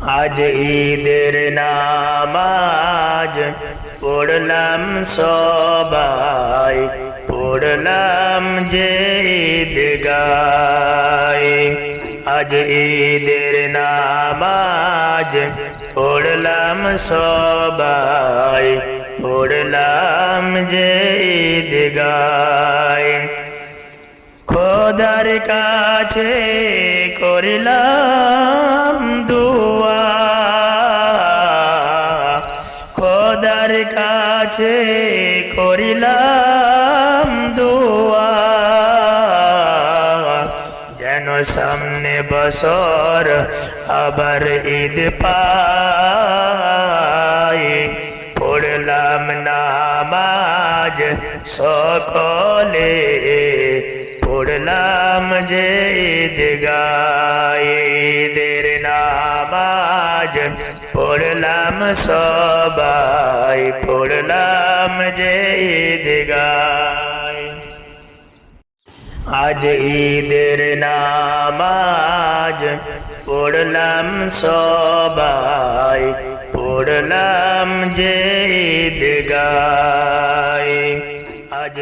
আজ ঈদের নামাজ পড়লাম সবাই, পড়লাম যে ঈদগায়। আজ ঈদের নামাজ পড়লাম সবাই, পড়লাম যে ঈদগায়। খোদার কাছে করিলাম দুয়া, খোদার কাছে করিলাম দুয়া, যেন সামনে বছর আবার ঈদ পাই। পড়লাম নামাজ সকলে, পড়লাম যে ঈদগায়। ঈদের নামাজ পড়লাম সবাই, পড়লাম যে ঈদগায়। আজ ঈদের নামাজ পড়লাম সবাই, পড়লাম যে ঈদগায়। আজ